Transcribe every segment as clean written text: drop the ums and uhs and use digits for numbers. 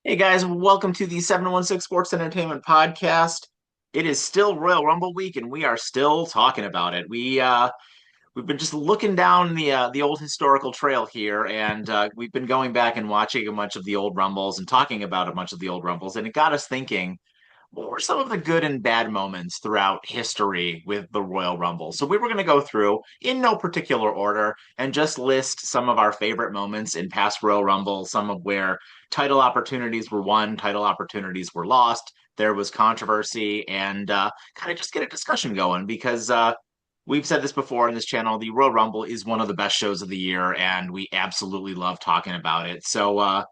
Hey guys, welcome to the 716 Sports Entertainment Podcast. It is still Royal Rumble week and we are still talking about it. We've been just looking down the old historical trail here and we've been going back and watching a bunch of the old Rumbles and talking about a bunch of the old Rumbles, and it got us thinking, what were some of the good and bad moments throughout history with the Royal Rumble? So we were going to go through in no particular order and just list some of our favorite moments in past Royal Rumble, some of where title opportunities were won, title opportunities were lost. There was controversy, and kind of just get a discussion going because we've said this before on this channel. The Royal Rumble is one of the best shows of the year, and we absolutely love talking about it. So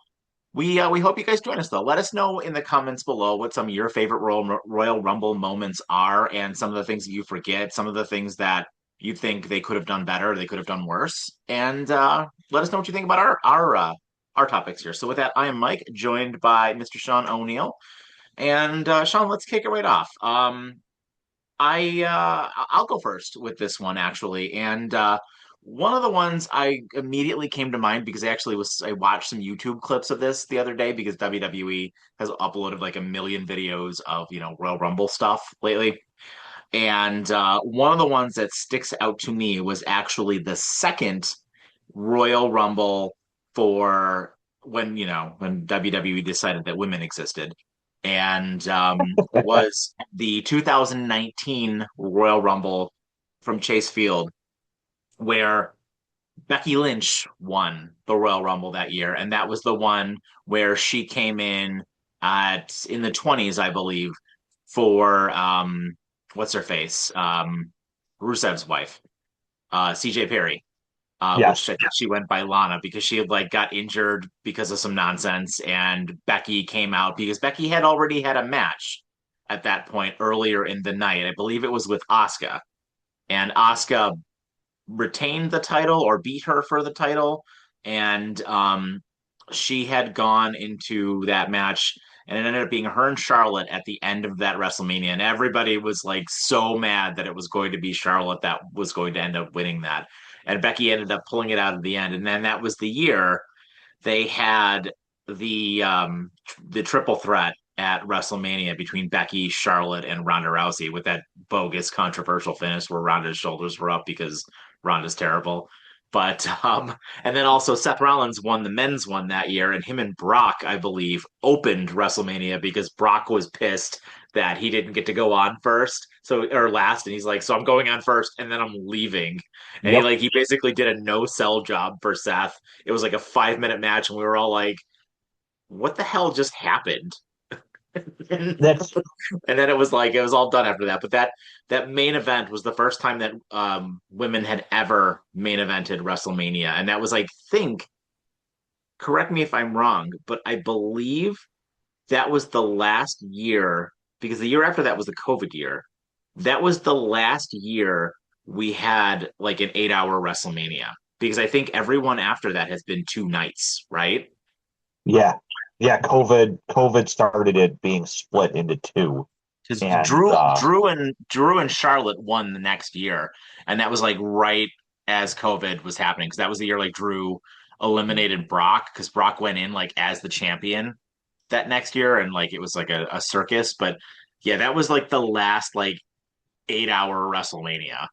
we hope you guys join us though. Let us know in the comments below what some of your favorite Royal Rumble moments are, and some of the things that you forget, some of the things that you think they could have done better, they could have done worse, and let us know what you think about our topics here. So with that, I am Mike, joined by Mr. Sean O'Neill, and Sean, let's kick it right off. I'll go first with this one actually, and one of the ones I immediately came to mind because I watched some YouTube clips of this the other day because WWE has uploaded like a million videos of Royal Rumble stuff lately, and one of the ones that sticks out to me was actually the second Royal Rumble for when WWE decided that women existed, and was the 2019 Royal Rumble from Chase Field, where Becky Lynch won the Royal Rumble that year, and that was the one where she came in the 20s, I believe, for what's her face, Rusev's wife, CJ Perry, which Yes. I think she went by Lana because she had like got injured because of some nonsense, and Becky came out because Becky had already had a match at that point earlier in the night. I believe it was with Asuka, and Asuka retained the title or beat her for the title, and she had gone into that match. And it ended up being her and Charlotte at the end of that WrestleMania. And everybody was like so mad that it was going to be Charlotte that was going to end up winning that. And Becky ended up pulling it out at the end. And then that was the year they had the triple threat at WrestleMania between Becky, Charlotte, and Ronda Rousey with that bogus controversial finish where Ronda's shoulders were up because Ronda's terrible. But and then also Seth Rollins won the men's one that year, and him and Brock, I believe, opened WrestleMania because Brock was pissed that he didn't get to go on first, so or last, and he's like, "So I'm going on first, and then I'm leaving." And he Yep. like he basically did a no sell job for Seth. It was like a 5 minute match, and we were all like, "What the hell just happened?" and That's then it was like it was all done after that. But that main event was the first time that women had ever main evented WrestleMania, and that was, I think, correct me if I'm wrong, but I believe that was the last year because the year after that was the COVID year. That was the last year we had like an 8 hour WrestleMania because I think everyone after that has been two nights, right? yeah. Yeah, COVID started it being split into two. Because And Drew and Charlotte won the next year, and that was like right as COVID was happening. Because that was the year like Drew eliminated Brock because Brock went in like as the champion that next year, and like it was like a circus. But yeah, that was like the last like 8 hour WrestleMania.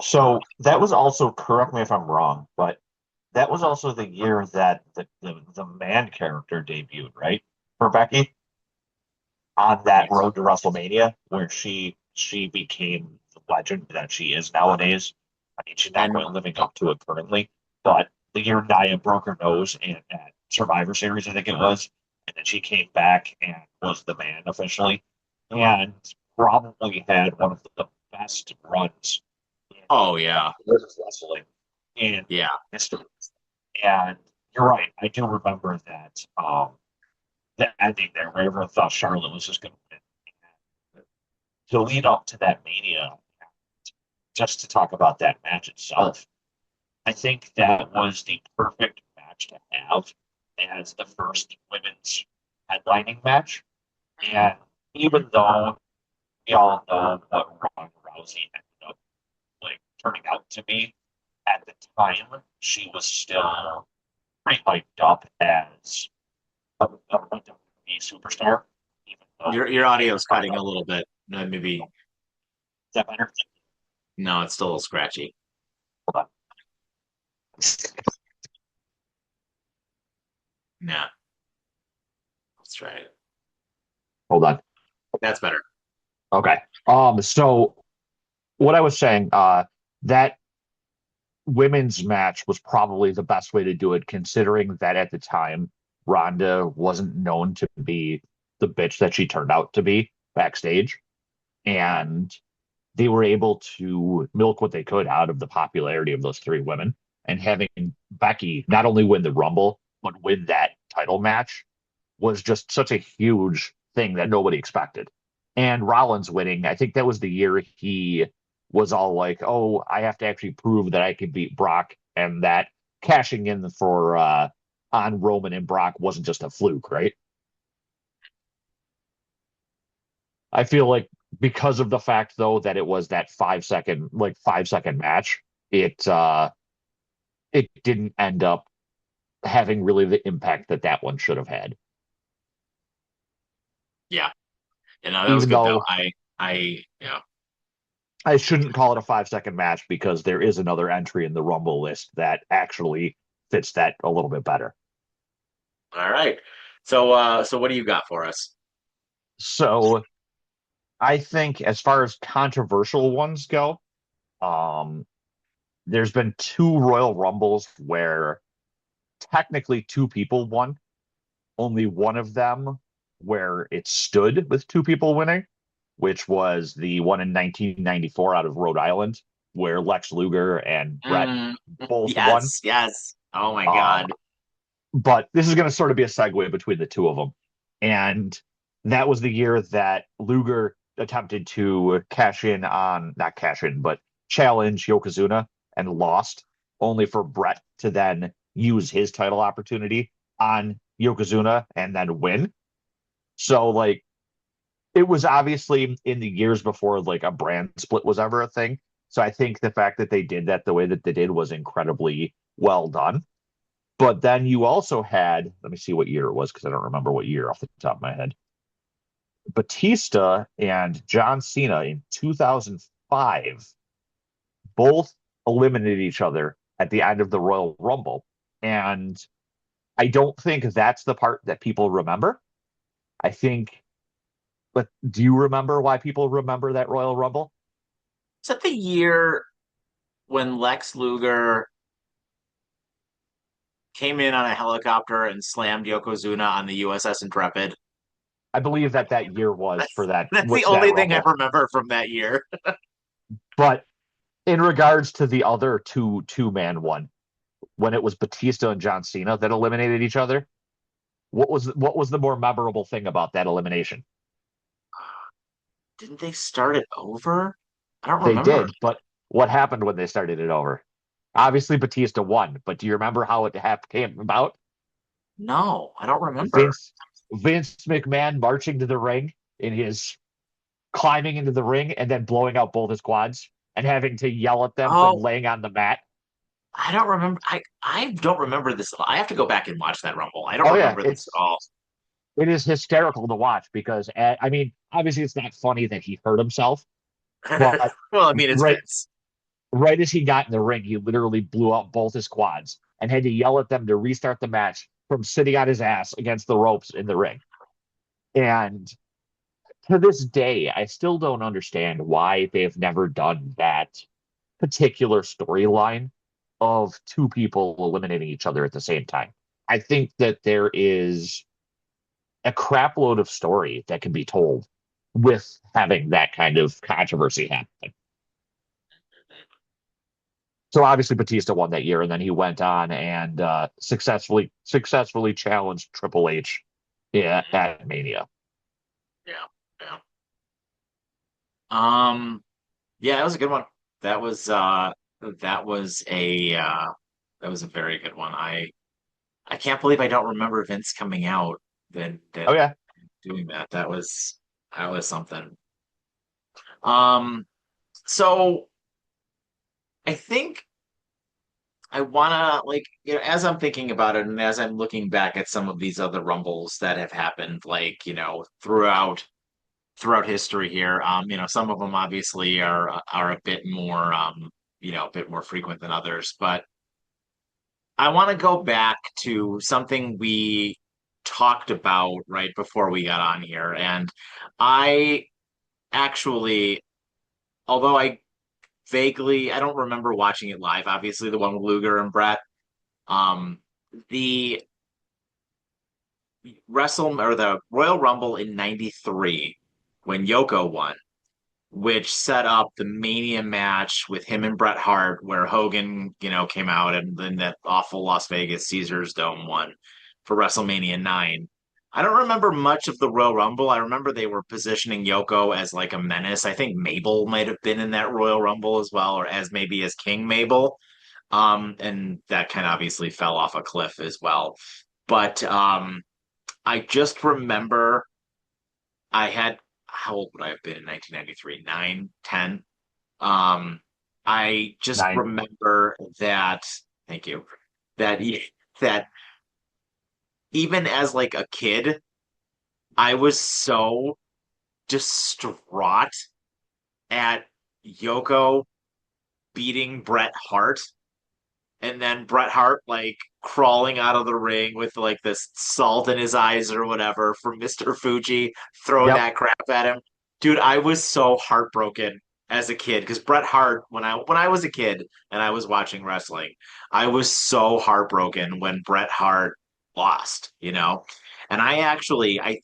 so that was also, correct me if I'm wrong, but that was also the year that the man character debuted, right? For Becky on that Yes. road to WrestleMania, where she became the legend that she is nowadays. I mean, she's not And quite living up to it currently, but the year Nia broke her nose at Survivor Series, I think it was, and then she came back and was the man officially, and probably had one of the best runs in oh yeah, women's wrestling in yeah. history. And you're right, I do remember that the ending there, where everyone thought Charlotte was just going to win. To lead up to that mania, just to talk about that match itself, I think that was the perfect match to have as the first women's headlining match. And even though we all know what Ronda Rousey ended up like turning out to be, at the time she was still pretty hyped up as superstar. Even though Your he audio was is part cutting of a little bit. the, Maybe is that better? no, it's still a little scratchy. Hold Yeah, let's try it. on. That's better. Okay. So what I was saying, that women's match was probably the best way to do it, considering that at the time Ronda wasn't known to be the bitch that she turned out to be backstage, and they were able to milk what they could out of the popularity of those three women. And having Becky not only win the Rumble but win that title match was just such a huge thing that nobody expected. And Rollins winning, I think that was the year he was all like, "Oh, I have to actually prove that I can beat Brock," and that cashing in for on Roman and Brock wasn't just a fluke, right? I feel like because of the fact though that it was that 5 second, like 5 second match, it didn't end up having really the impact that that one should have had. Yeah, you know that was Even good though. though Yeah. I shouldn't call it a 5 second match because there is another entry in the Rumble list that actually fits that a little bit better. All right. So what do you got for us? So I think as far as controversial ones go, um, there's been two Royal Rumbles where technically two people won, only one of them where it stood with two people winning, which was the one in 1994 out of Rhode Island, where Lex Luger and Brett Mm, both won. yes, yes. Oh my Um, God. but this is going to sort of be a segue between the two of them. And that was the year that Luger attempted to cash in on, not cash in, but challenge Yokozuna and lost, only for Brett to then use his title opportunity on Yokozuna and then win. So, like, it was obviously in the years before, like, a brand split was ever a thing. So I think the fact that they did that the way that they did was incredibly well done. But then you also had, let me see what year it was because I don't remember what year off the top of my head. Batista and John Cena in 2005 both eliminated each other at the end of the Royal Rumble. And I don't think that's the part that people remember. I think, but do you remember why people remember that Royal Rumble? Is that the year when Lex Luger came in on a helicopter and slammed Yokozuna on the USS Intrepid? I believe that that year was for that That's the with that only thing I Rumble. remember from that year. But in regards to the other two-man one, when it was Batista and John Cena that eliminated each other, what was the more memorable thing about that elimination? Didn't they start it over? I don't They remember. did, but what happened when they started it over? Obviously, Batista won, but do you remember how it came about? No, I don't remember. Vince Vince McMahon marching to the ring in his climbing into the ring and then blowing out both his quads and having to yell at them from Oh, laying on the mat. I don't remember. I don't remember this. I have to go back and watch that Rumble. I don't Oh yeah, remember this at all. it is hysterical to watch because I mean, obviously it's not funny that he hurt himself, but Well, I mean, it's right Vince. right as he got in the ring, he literally blew out both his quads and had to yell at them to restart the match from sitting on his ass against the ropes in the ring. And to this day, I still don't understand why they've never done that particular storyline of two people eliminating each other at the same time. I think that there is a crapload of story that can be told with having that kind of controversy happen. So obviously Batista won that year, and then he went on and successfully challenged Triple H, yeah, at Mania. Yeah, yeah. Um, yeah, that was a good one. That was uh that was a that was a very good one. I can't believe I don't remember Vince coming out that Oh yeah, doing that. That was something. Um, so I think I wanna like as I'm thinking about it and as I'm looking back at some of these other rumbles that have happened, like throughout history here, some of them obviously are a bit more a bit more frequent than others, but I want to go back to something we talked about right before we got on here, and I actually, although I don't remember watching it live. Obviously, the one with Luger and Brett. Um, the the Royal Rumble in '93 when Yoko won, which set up the Mania match with him and Bret Hart, where Hogan, came out and then that awful Las Vegas Caesars Dome one for WrestleMania 9. I don't remember much of the Royal Rumble. I remember they were positioning Yoko as like a menace. I think Mabel might have been in that Royal Rumble as well, or as maybe as King Mabel. And that kind of obviously fell off a cliff as well. But I just remember I had how old would I have been in 1993? 9, 10. Um, I just Nine. remember that. Thank you. That that even as like a kid, I was so distraught at Yoko beating Bret Hart and then Bret Hart like crawling out of the ring with like this salt in his eyes or whatever from Mr. Fuji throwing Yep. that crap at him. Dude, I was so heartbroken as a kid because Bret Hart when I was a kid and I was watching wrestling, I was so heartbroken when Bret Hart lost, you know? And I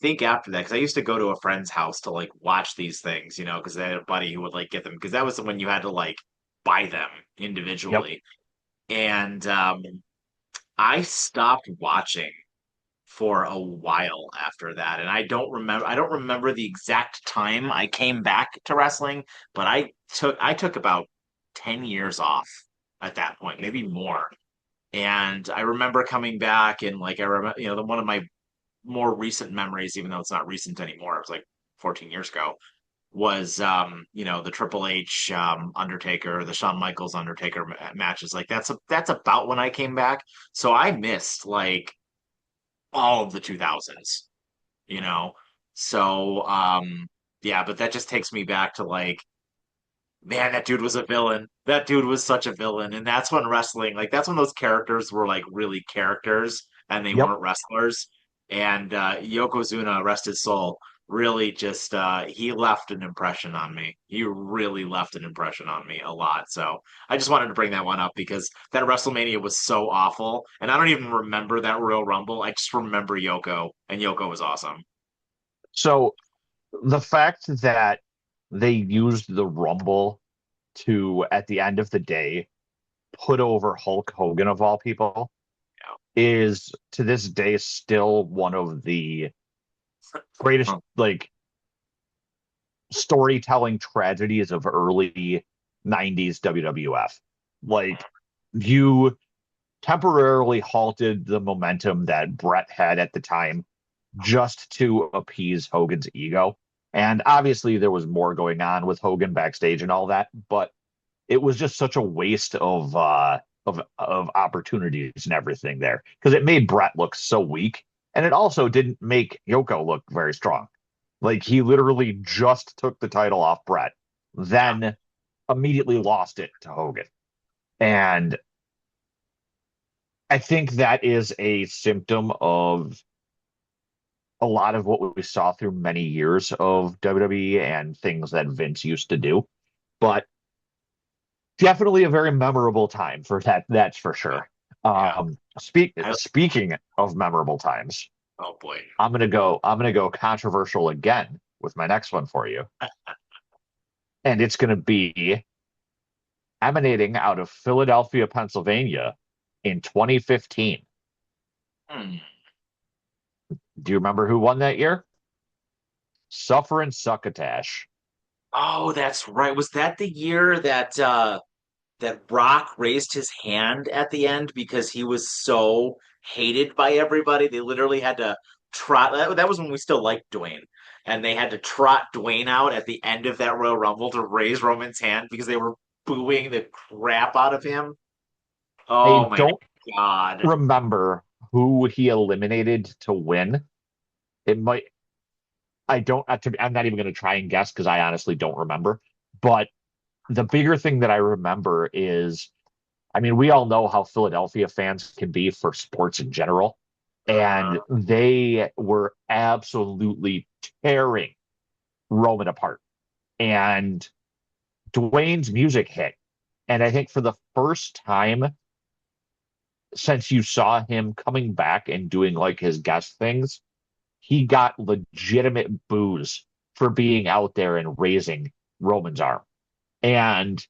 think after that, because I used to go to a friend's house to like watch these things, because they had a buddy who would like get them, because that was when you had to like buy them Yep. individually. And I stopped watching for a while after that. And I don't remember the exact time I came back to wrestling, but I took about 10 years off at that point, maybe more. And I remember coming back and like I remember, one of my more recent memories, even though it's not recent anymore, it was like 14 years ago, was the Triple H Undertaker, the Shawn Michaels Undertaker matches. Like that's about when I came back. So I missed like all of the 2000s, you know. So yeah, but that just takes me back to like man, that dude was a villain. That dude was such a villain. And that's when wrestling, like that's when those characters were like really characters and they Yep. weren't wrestlers. And Yokozuna, rest his soul, really just he left an impression on me. He really left an impression on me a lot. So I just wanted to bring that one up because that WrestleMania was so awful. And I don't even remember that Royal Rumble. I just remember Yoko, and Yoko was awesome. So the fact that they used the Rumble to, at the end of the day, put over Hulk Hogan of all people is to this day still one of the greatest Yeah. like storytelling tragedies of early 90s WWF. Like you temporarily halted the momentum that Brett had at the time just to appease Hogan's ego. And obviously there was more going on with Hogan backstage and all that, but it was just such a waste of opportunities and everything there because it made Brett look so weak, and it also didn't make Yoko look very strong. Like he literally just took the title off Brett, then immediately lost it to Hogan, and I think that is a symptom of a lot of what we saw through many years of WWE and things that Vince used to do. But definitely a very memorable time for that. That's for Yeah. sure. Yeah. Speaking of memorable times, Oh boy. I'm gonna go controversial again with my next one for you, and it's gonna be emanating out of Philadelphia, Pennsylvania, in 2015. Hmm. Do you remember who won that year? Suffer and Succotash. Oh, that's right. Was that the year that Rock raised his hand at the end because he was so hated by everybody? They literally had to trot that was when we still liked Dwayne. And they had to trot Dwayne out at the end of that Royal Rumble to raise Roman's hand because they were booing the crap out of him. Oh I my don't God. remember who he eliminated to win. It might, I don't, I'm not even going to try and guess because I honestly don't remember. But the bigger thing that I remember is, I mean, we all know how Philadelphia fans can be for sports in general. Uh-huh. And they were absolutely tearing Roman apart. And Dwayne's music hit. And I think for the first time since you saw him coming back and doing like his guest things, he got legitimate boos for being out there and raising Roman's arm. And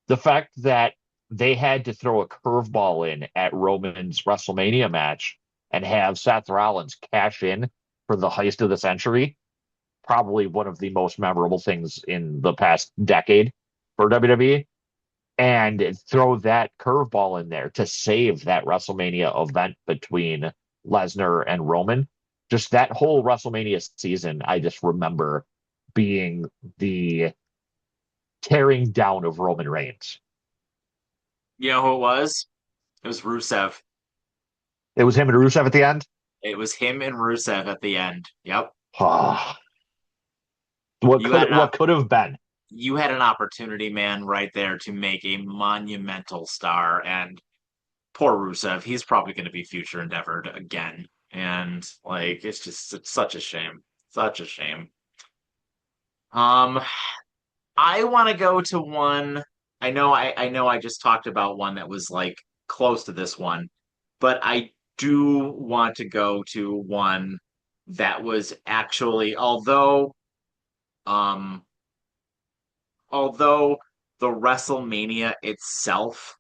the fact that they had to throw a curveball in at Roman's WrestleMania match and have Seth Rollins cash in for the heist of the century, probably one of the most memorable things in the past decade for WWE. And throw that curveball in there to save that WrestleMania event between Lesnar and Roman. Just that whole WrestleMania season, I just remember being the tearing down of Roman Reigns. You know who it was? It was Rusev. It was him and Rusev at the end. It was him and Rusev at the end. Yep. what You had an what could have been? you had an opportunity, man, right there to make a monumental star. And poor Rusev, he's probably going to be future endeavored again. And like, it's such a shame, such a shame. Um, I want to go to one. I know I just talked about one that was like close to this one, but I do want to go to one that was actually, um, although the WrestleMania itself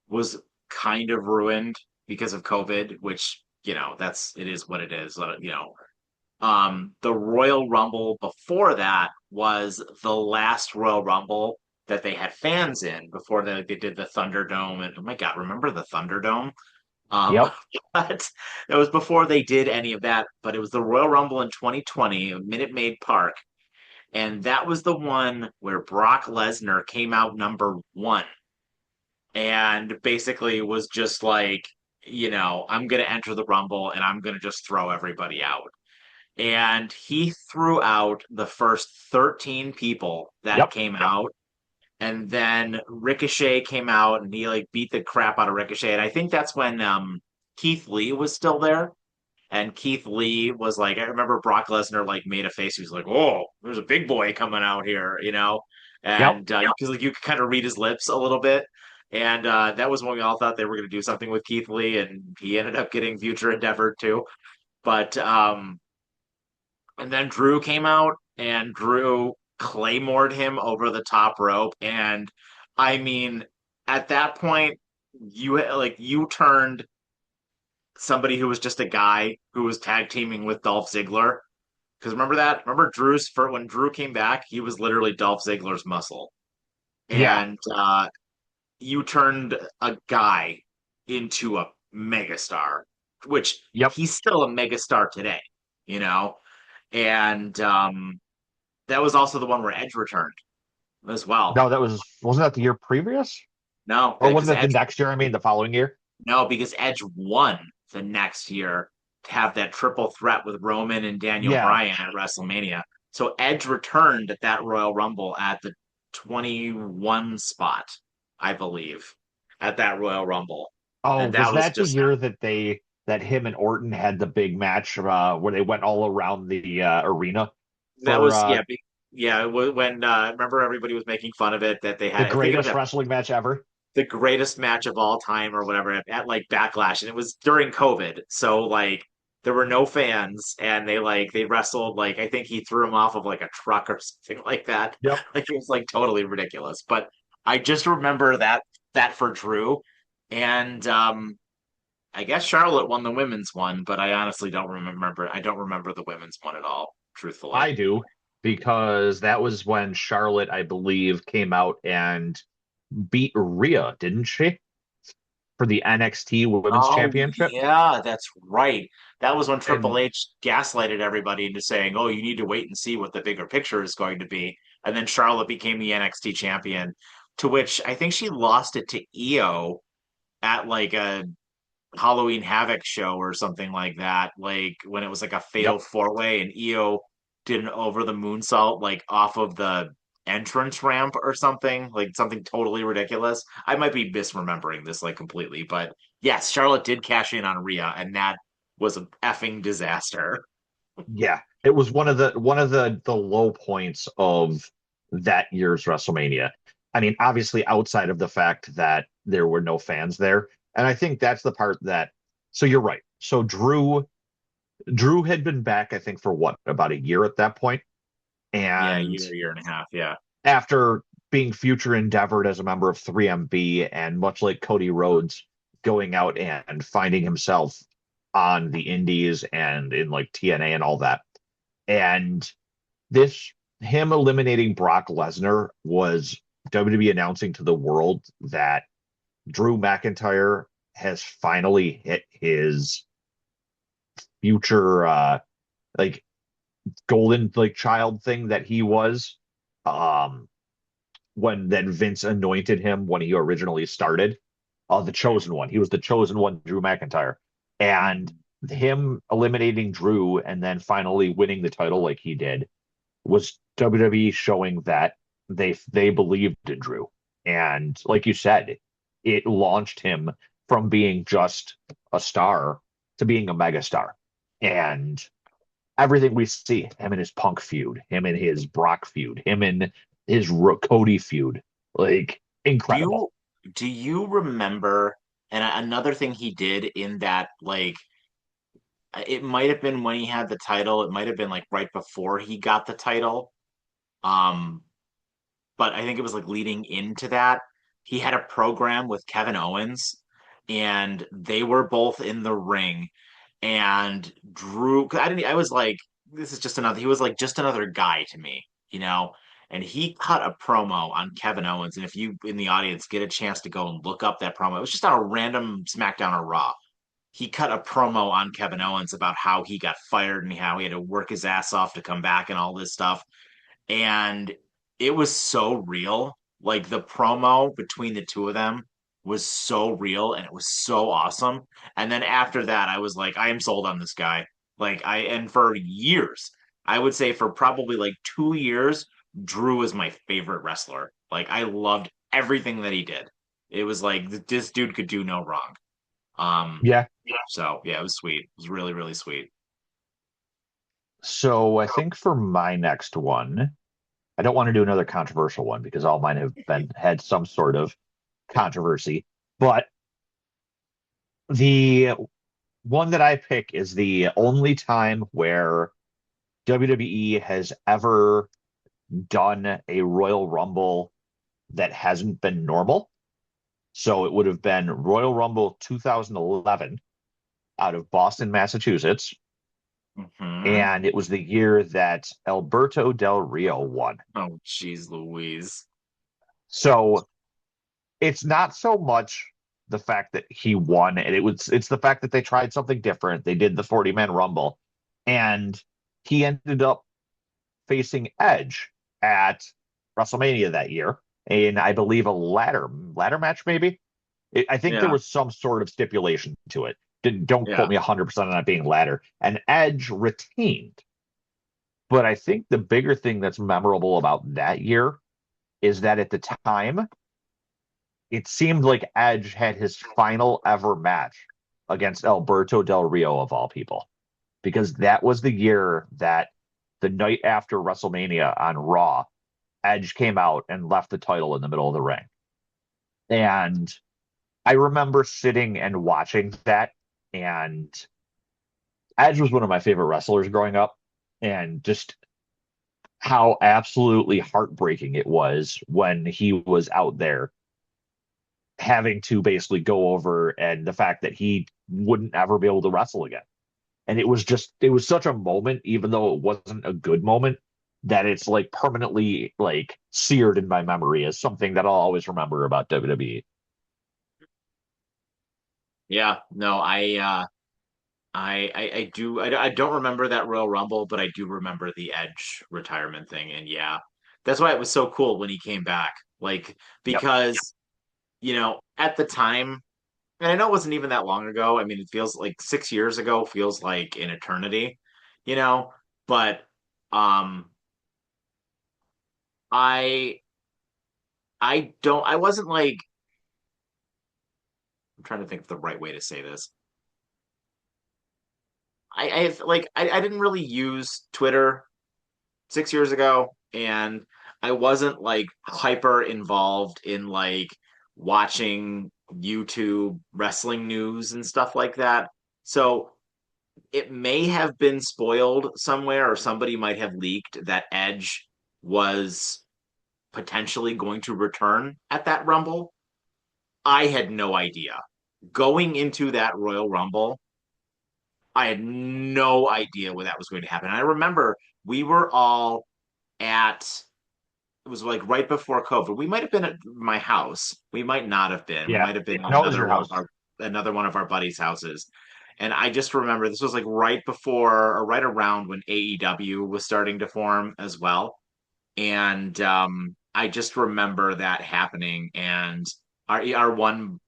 was kind of ruined because of COVID, which, it is what it is. The Royal Rumble before that was the last Royal Rumble that they had fans in before they did the Thunderdome. And oh my God, remember the Thunderdome? Um, Yep, but it was before they did any of that. But it was the Royal Rumble in 2020, Minute Maid Park. And that was the one where Brock Lesnar came out number one and basically was just like, I'm going to enter the Rumble and I'm going to just throw everybody out. And he threw out the first 13 people that yep, came out. And then Ricochet came out and he like beat the crap out of Ricochet. And I think that's when Keith Lee was still there. And Keith Lee was like, I remember Brock Lesnar like made a face. He was like, "Oh, there's a big boy coming out here." yep. And because like you could kind of read his lips a little bit. And that was when we all thought they were going to do something with Keith Lee, and he ended up getting future endeavor too. But and then Drew came out, and Drew claymored him over the top rope. And I mean, at that point, you turned somebody who was just a guy who was tag teaming with Dolph Ziggler. Because remember that? Remember Drew's for when Drew came back, he was literally Dolph Ziggler's muscle. Yeah, And you turned a guy into a megastar, which yep. he's still a megastar today, you know? And that was also the one where Edge returned as well. No, wasn't that the year previous? No, Or wasn't because that the Edge next year? I mean, the following year? no, because Edge won the next year to have that triple threat with Roman and Daniel Yeah. Bryan at WrestleMania. So Edge returned at that Royal Rumble at the 21 spot, I believe, at that Royal Rumble. Oh, And was that was that the just year that him and Orton had the big match where they went all around the arena that for was yeah, yeah, when remember everybody was making fun of it that they the had, I think it was greatest wrestling match ever? the greatest match of all time or whatever at like Backlash, and it was during COVID, so like there were no fans, and they wrestled like I think he threw him off of like a truck or something like that. Yep. Like it was like totally ridiculous. But I just remember that for Drew, and I guess Charlotte won the women's one, but I honestly don't remember. I don't remember the women's one at all, truthfully. I do because that was when Charlotte, I believe, came out and beat Rhea, didn't she? For the NXT Women's Oh Championship. yeah, that's right. That was when Triple And H gaslighted everybody into saying, "Oh, you need to wait and see what the bigger picture is going to be." And then Charlotte became the NXT champion, to which I think she lost it to Io, at like a Halloween Havoc show or something like that, like when it was like a fatal Yep. four way and Io did an over the moonsault like off of the entrance ramp or something, like something totally ridiculous. I might be misremembering this like completely, but yes, Charlotte did cash in on Rhea, and that was an effing disaster. Yeah. It was one of the low points of that year's WrestleMania. I mean, obviously outside of the fact that there were no fans there. And I think that's the part that so you're right. So Drew had been back, I think, for what, about a year at that point. Yeah, And year and a half. Yeah. after being future endeavored as a member of 3MB and much like Cody Rhodes going out and finding himself on the indies and in like TNA and all that. And this him eliminating Brock Lesnar was WWE announcing to the world that Drew McIntyre has finally hit his future like golden like child thing that he was um when then Vince anointed him when he originally started. The chosen one. He was the chosen one, Drew McIntyre. And Mhm. him eliminating Drew and then finally winning the title like he did was WWE showing that they believed in Drew. And like you said, it launched him from being just a star to being a megastar. And everything we see, him and his Punk feud, him and his Brock feud, him and his Cody feud, like Do incredible. you do you remember? And another thing he did in that, like, it might have been when he had the title. It might have been like right before he got the title. Um, but I think it was like leading into that. He had a program with Kevin Owens, and they were both in the ring. And Drew, 'cause I didn't. I was like, this is just another. He was like just another guy to me, you know. And he cut a promo on Kevin Owens. And if you in the audience get a chance to go and look up that promo, it was just on a random SmackDown or Raw. He cut a promo on Kevin Owens about how he got fired and how he had to work his ass off to come back and all this stuff. And it was so real. Like the promo between the two of them was so real and it was so awesome. And then after that, I was like, I am sold on this guy. And for years, I would say for probably like 2 years, Drew was my favorite wrestler. Like I loved everything that he did. It was like this dude could do no wrong. Um, Yeah. so yeah, it was sweet. It was really, really sweet. So I think for my next one, I don't want to do another controversial one because all mine have been had some sort of controversy. But the one that I pick is the only time where WWE has ever done a Royal Rumble that hasn't been normal. So it would have been Royal Rumble 2011 out of Boston, Massachusetts. Hmm. And it was the year that Alberto Del Rio won. Oh, jeez, Louise. So it's not so much the fact that he won, and it's the fact that they tried something different. They did the 40-man rumble, and he ended up facing Edge at WrestleMania that year in, I believe, a ladder match, maybe. I think there Yeah, was some sort of stipulation to it. Don't quote yeah. me 100% on it being ladder. And Edge retained. But I think the bigger thing that's memorable about that year is that at the time, it seemed like Edge had his final ever match against Alberto Del Rio, of all people, because that was the year that the night after WrestleMania on Raw, Edge came out and left the title in the middle of the ring. And I remember sitting and watching that, and Edge was one of my favorite wrestlers growing up, and just how absolutely heartbreaking it was when he was out there having to basically go over and the fact that he wouldn't ever be able to wrestle again. And it was such a moment, even though it wasn't a good moment, that it's like permanently like seared in my memory as something that I'll always remember about WWE. Yeah, no, I do I don't remember that Royal Rumble, but I do remember the Edge retirement thing, and yeah, that's why it was so cool when he came back. Like Yep. because at the time. And I know it wasn't even that long ago. I mean, it feels like 6 years ago feels like an eternity, you know. But um, I I wasn't like I'm trying to think of the right way to say this. I didn't really use Twitter 6 years ago, and I wasn't like hyper involved in like watching YouTube wrestling news and stuff like that. So it may have been spoiled somewhere, or somebody might have leaked that Edge was potentially going to return at that Rumble. I had no idea. Going into that Royal Rumble, I had no idea when that was going to happen. And I remember we were all at it was like right before COVID. We might have been at my house. We might not have been. We Yeah. might have been at No, it was your house. another one of our buddies' houses. And I just remember this was like right before or right around when AEW was starting to form as well. And I just remember that happening. And our one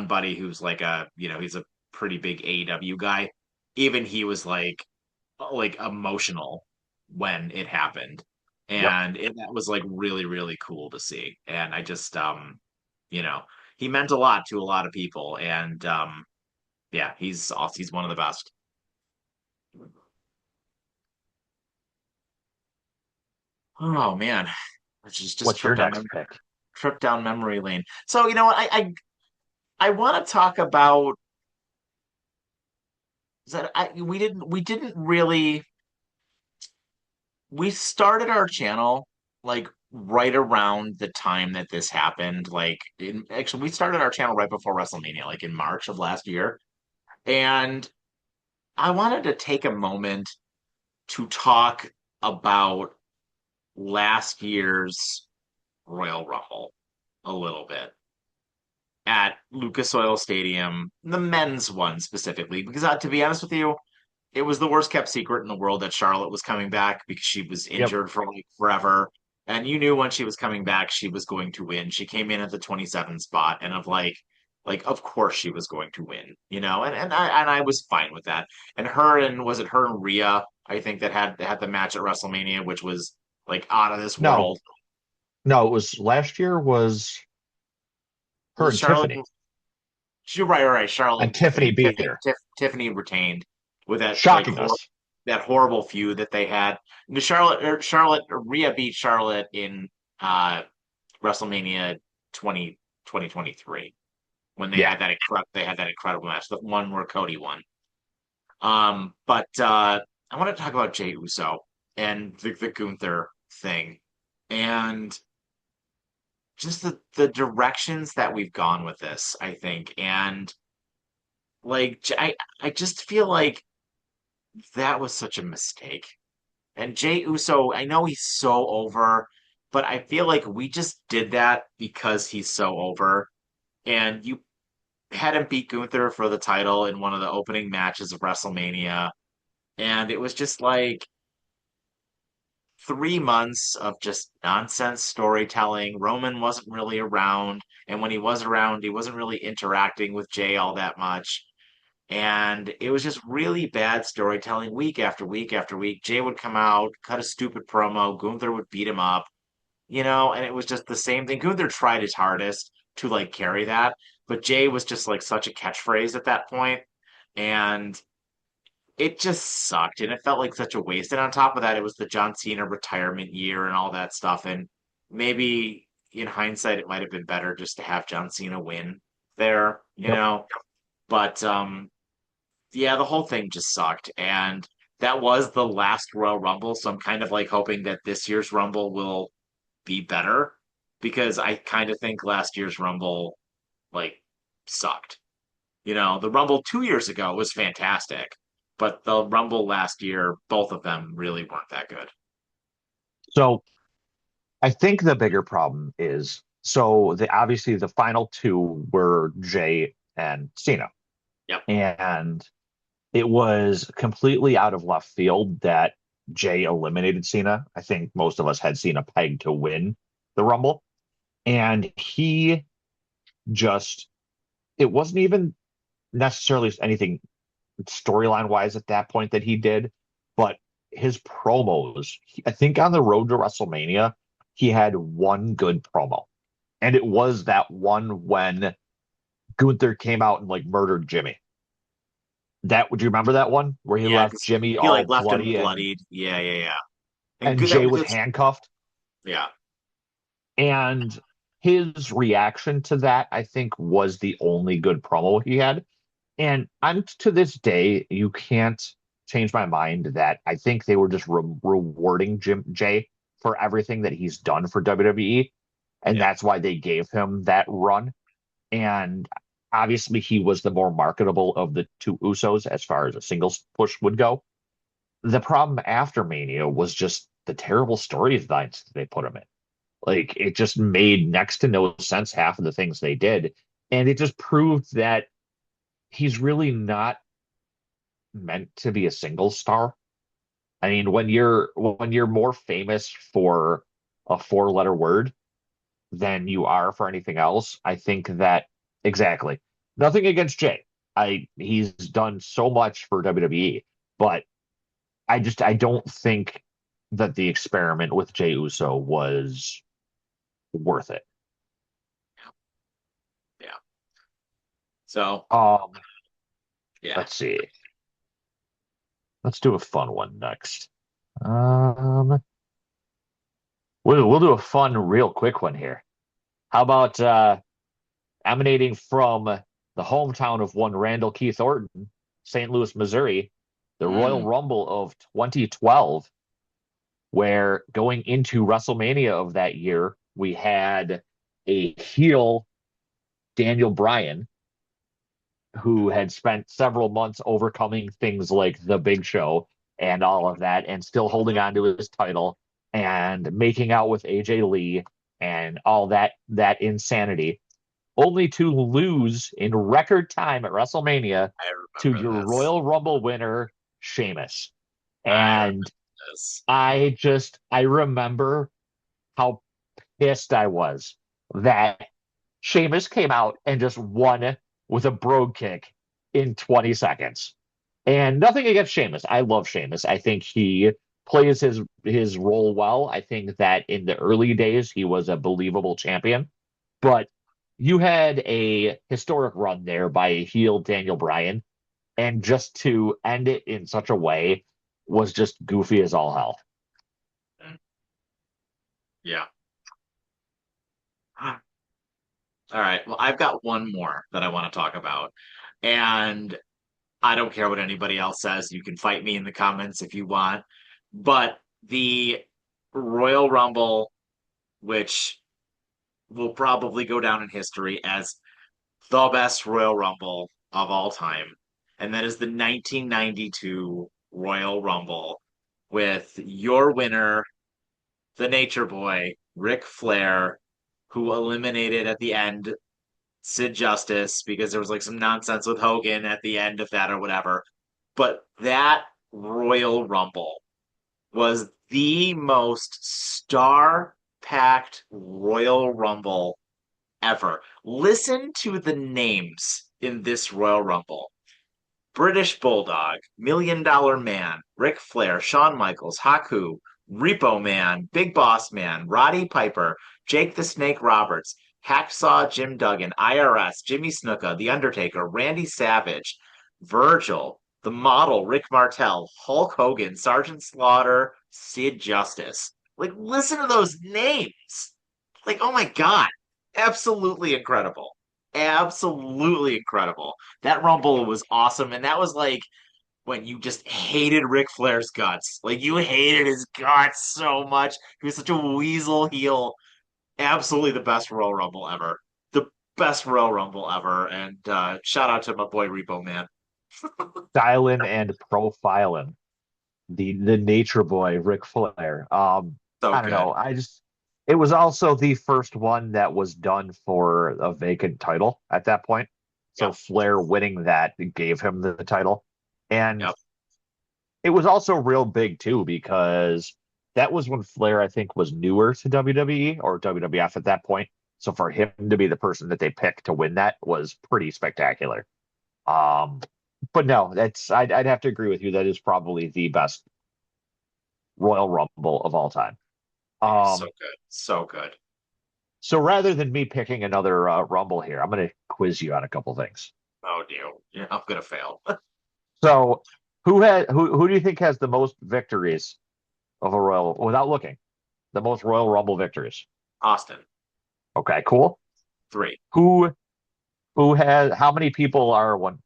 buddy who's like he's a pretty big AEW guy. Even he was like emotional when it happened, Yep. and that was like really really cool to see. And I just you know he meant a lot to a lot of people, and yeah, he's awesome. He's one of the best. Oh man, it's just What's your next pick? trip down memory lane. So you know what, I want to talk about that. We didn't really we started our channel like right around the time that this happened. Actually, we started our channel right before WrestleMania, like in March of last year. And I wanted to take a moment to talk about last year's Royal Rumble a little bit at Lucas Oil Stadium, the men's one specifically, because to be honest with you, it was the worst kept secret in the world that Charlotte was coming back because she was Yep. injured for like forever. And you knew when she was coming back, she was going to win. She came in at the 27 spot, and of course she was going to win, and I was fine with that. And was it her and Rhea, I think, that had the match at WrestleMania, which was like out of this No, world. no, it was last year was her Was it and Charlotte? Tiffany. She right, right. Charlotte And and Tiffany Tiffany. beat her, Tiffany retained with shocking us. that horrible feud that they had. Charlotte Rhea beat Charlotte in uh, WrestleMania 2023 when Yeah. they had that incredible match, the one where Cody won. But I want to talk about Jey Uso and the Gunther thing, and just the directions that we've gone with this, I think. And I just feel like that was such a mistake. And Jey Uso, I know he's so over, but I feel like we just did that because he's so over. And you had him beat Gunther for the title in one of the opening matches of WrestleMania. And it was just like 3 months of just nonsense storytelling. Roman wasn't really around. And when he was around, he wasn't really interacting with Jay all that much. And it was just really bad storytelling week after week after week. Jay would come out, cut a stupid promo. Gunther would beat him up, and it was just the same thing. Gunther tried his hardest to like carry that, but Jay was just like such a catchphrase at that point, and it just sucked. And it felt like such a waste. And on top of that, it was the John Cena retirement year and all that stuff. And maybe in hindsight, it might have been better just to have John Cena win there, Yep. But yeah, the whole thing just sucked. And that was the last Royal Rumble. So I'm kind of like hoping that this year's Rumble will be better because I kind of think last year's Rumble like sucked. The Rumble 2 years ago was fantastic, but the Rumble last year, both of them really weren't that good. So I think the bigger problem is so the obviously the final two were Jay and Cena. Yep. And it was completely out of left field that Jay eliminated Cena. I think most of us had Cena pegged to win the Rumble. And he just, it wasn't even necessarily anything storyline wise at that point that he did, but his promos, I think on the road to WrestleMania, he had one good promo. And it was that one when Gunther came out and like murdered Jimmy. That would you remember that one where he Yeah, left because Jimmy he like all left him bloody bloodied. Yeah, yeah, yeah. And and good that Jay was was just handcuffed? yeah. And his reaction to that, I think, was the only good promo he had. And I'm to this day, you can't change my mind that I think they were just rewarding Jim Jay for everything that he's done for WWE. And Yeah. that's why they gave him that run. And obviously, he was the more marketable of the two Usos as far as a singles push would go. The problem after Mania was just the terrible storylines they put him in. Like, it just made next to no sense half of the things they did. And it just proved that he's really not meant to be a single star. I mean, when you're more famous for a four-letter word than you are for anything else, I think that exactly. Nothing against Jay. He's done so much for WWE, but I don't think that the experiment with Jay Uso was worth it. Yeah. So Um, yeah. let's see. Let's do a fun one next. Um, we'll do a fun, real quick one here. How about emanating from the hometown of one Randall Keith Orton, St. Louis, Missouri, the Royal Mm. Rumble of 2012, where going into WrestleMania of that year, we had a heel Daniel Bryan who had spent several months overcoming things like the Big Show and all of that, and still holding on to his title and making out with AJ Lee and all that insanity, only to lose in record time at WrestleMania I to remember your this. Royal Rumble winner, Sheamus. I remember And this. I remember how pissed I was that Sheamus came out and just won with a brogue kick in 20 seconds. And nothing against Sheamus. I love Sheamus. I think he plays his role well. I think that in the early days he was a believable champion. But you had a historic run there by heel Daniel Bryan, and just to end it in such a way was just goofy as all hell. Yeah. All right. Well, I've got one more that I want to talk about. And I don't care what anybody else says. You can fight me in the comments if you want. But the Royal Rumble, which will probably go down in history as the best Royal Rumble of all time. And that is the 1992 Royal Rumble with your winner, the Nature Boy, Ric Flair, who eliminated at the end Sid Justice because there was like some nonsense with Hogan at the end of that or whatever. But that Royal Rumble was the most star packed Royal Rumble ever. Listen to the names in this Royal Rumble: British Bulldog, Million Dollar Man, Ric Flair, Shawn Michaels, Haku, Repo Man, Big Boss Man, Roddy Piper, Jake the Snake Roberts, Hacksaw Jim Duggan, IRS, Jimmy Snuka, The Undertaker, Randy Savage, Virgil, The Model, Rick Martel, Hulk Hogan, Sergeant Slaughter, Sid Justice. Like, listen to those names. Like, oh my God. Absolutely incredible. Absolutely incredible. That Rumble was awesome. And that was like when you just hated Ric Flair's guts. Like you hated his guts so much. He was such a weasel heel. Absolutely the best Royal Rumble ever. The best Royal Rumble ever. And shout out to my boy Repo Man. Styling and profiling the nature boy Ric Flair. So I don't good. know. It was also the first one that was done for a vacant title at that point. So Yep. Flair winning that gave him the title. And Yep. it was also real big too because that was when Flair, I think, was newer to WWE or WWF at that point. So for him to be the person that they picked to win that was pretty spectacular. Um, but no, I'd have to agree with you. That is probably the best Royal Rumble of all time. Yeah, so Um, good. So good. so rather than me picking another Rumble here, I'm going to quiz you on a couple things. Oh dear. Yeah, I'm gonna fail. So, who do you think has the most victories of a Royal without looking? The most Royal Rumble victories. Austin, Okay, cool. 3. Who who has how many people are one?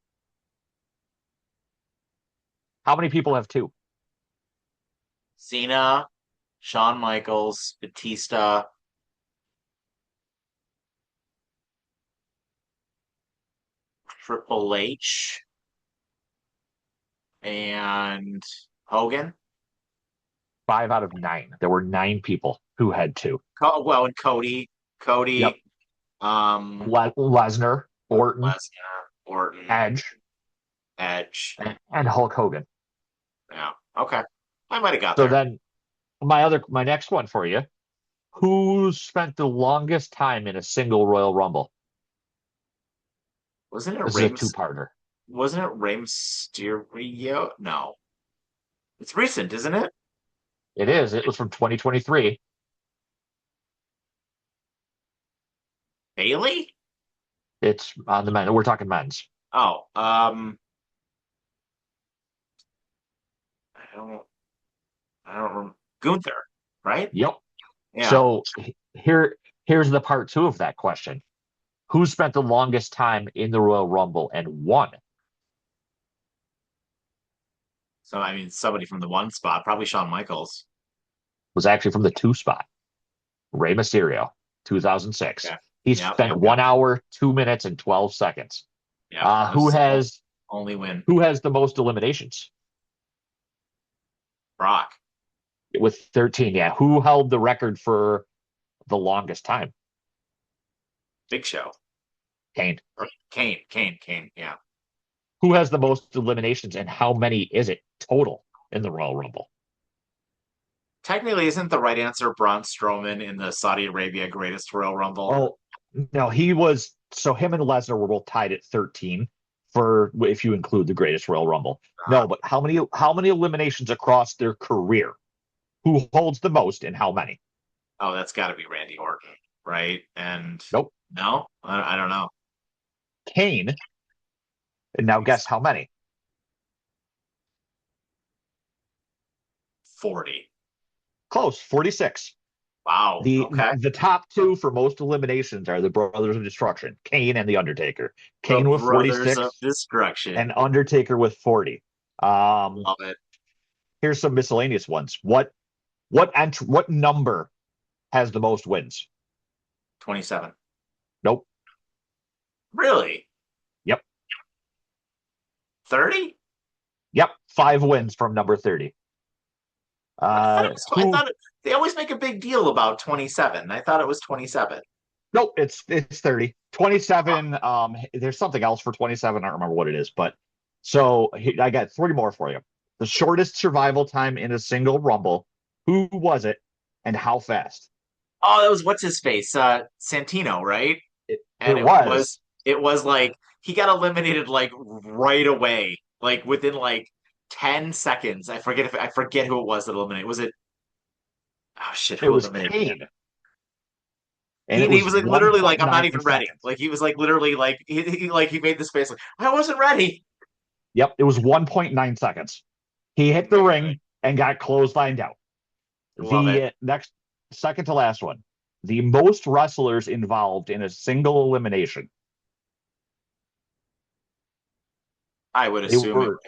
How many people have two? Cena, Shawn Michaels, Batista, Triple H, and Hogan. Five out of nine. There were nine people who had two. Well, and Cody, Yep. Cody, um, Lesnar, Orton, Lesnar, Orton, Edge, Edge. and Hulk Hogan. Yeah. Okay. I might have got So there. then my next one for you. Who spent the longest time in a single Royal Rumble? Wasn't it This is a Rey? two-parter. Wasn't it Rey Mysterio? No, it's recent, isn't it? It is. It was from 2023. Bailey? It's on the men. We're talking men's. Oh, I don't, I don't remember. Gunther, right? Yep. Yeah. So here's the part two of that question. Who spent the longest time in the Royal Rumble and won? So I mean, somebody from the one spot, probably Shawn Michaels. Was actually from the two spot. Rey Mysterio, 2006. Yeah. He Yep. spent Yep. Yep. 1 hour, 2 minutes, and 12 seconds. Yep. That Who was has only win. who has the most eliminations? Brock. With 13. Yeah. Who held the record for the longest time? Big Show. Kane. Or Kane. Kane. Kane. Yeah. Who has the most eliminations and how many is it total in the Royal Rumble? Technically, isn't the right answer Braun Strowman in the Saudi Arabia Greatest Royal Rumble? Oh, no, he was so him and Lesnar were both tied at 13 for if you include the greatest Royal Rumble. Uh, No, but how many eliminations across their career? Who holds the most and how many? oh, that's got to be Randy Orton, right? And Nope. no, I don't know. Kane. And now guess how many? 40. Close, 46. Wow. The Okay. the top two for most eliminations are the Brothers of Destruction, Kane and the Undertaker. The Kane with Brothers of 46 Destruction. and Undertaker with 40. Um, Love it. here's some miscellaneous ones. What number has the most wins? 27. Nope. Really? Yep. 30? Yep. 5 wins from number 30. I thought it was. I Who? thought they always make a big deal about 27. I thought it was 27. Nope. It's 30. Huh. 27. There's something else for 27. I don't remember what it is, but so I got three more for you. The shortest survival time in a single Rumble. Who was it, and how fast? Oh, that was what's his face? Santino, right? It, And it it was. was it was like he got eliminated like right away, like within like 10 seconds. I forget who it was that eliminated. Was it oh shit, It who was eliminated him? Kane, and it He was was like literally like I'm not 1.9 even ready. seconds. Like he was like literally like he made this face like I wasn't ready. Yep, it was 1.9 seconds. He hit the Amazing. ring and got clotheslined out. Love it. The next, second to last one, the most wrestlers involved in a single elimination. I would They assume were,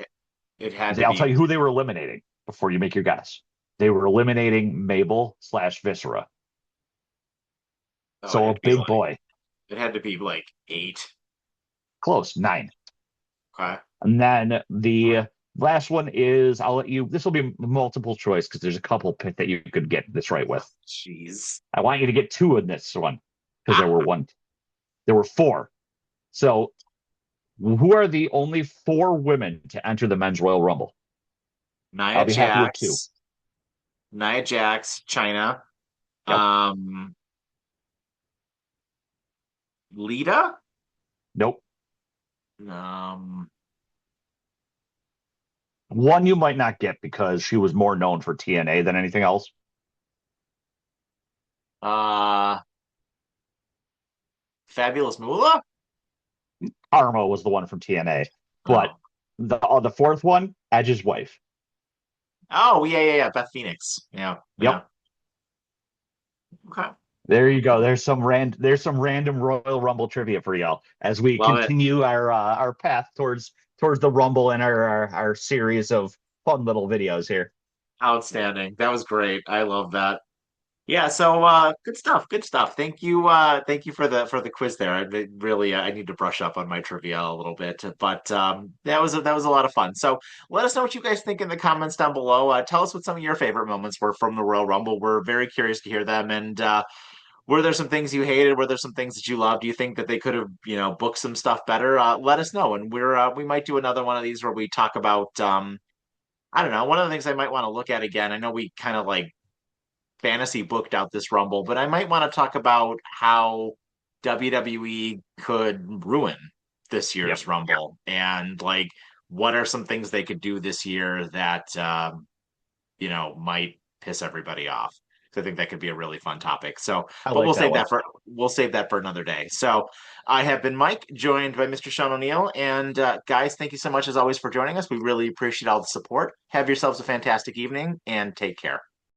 it had to I'll tell be you who they were eliminating before you make your guess. They were eliminating Mabel slash Viscera. oh, it So had a to be big like boy. it had to be like 8. Close, 9. Okay. And then the last one is I'll let you, this will be multiple choice because there's a couple pick that you could get this right with. Jeez. I want you to get two in this one because Ah, there were four. So who are the only four women to enter the men's Royal Rumble? I'll Nia be happy with two. Jax, Nia Jax, China. Yep. Um, Lita. Nope. Um, One you might not get because she was more known for TNA than anything else. Uh, Fabulous Moolah? Karma was the one from TNA, but Oh. the fourth one, Edge's wife. Oh, yeah, yeah, yeah. Beth Phoenix. Yeah, yeah. Yep. Okay. There you go. There's some random Royal Rumble trivia for y'all as we Love it. continue our path towards the Rumble and our series of fun little videos here. Outstanding. That was great. I love that. Yeah, so good stuff. Good stuff. Thank you for the quiz there. Really I need to brush up on my trivia a little bit, but that was a lot of fun. So let us know what you guys think in the comments down below. Tell us what some of your favorite moments were from the Royal Rumble. We're very curious to hear them. And were there some things you hated? Were there some things that you loved? Do you think that they could have, booked some stuff better? Let us know, and we might do another one of these where we talk about I don't know. One of the things I might want to look at again. I know we kind of like fantasy booked out this Rumble, but I might want to talk about how WWE could ruin this Yep. year's Rumble and like what are some things they could do this year that might piss everybody off. So I think that could be a really fun topic. So, I but like that one. we'll save that for another day. So, I have been Mike, joined by Mr. Sean O'Neill, and guys, thank you so much as always for joining us. We really appreciate all the support. Have yourselves a fantastic evening, and take care.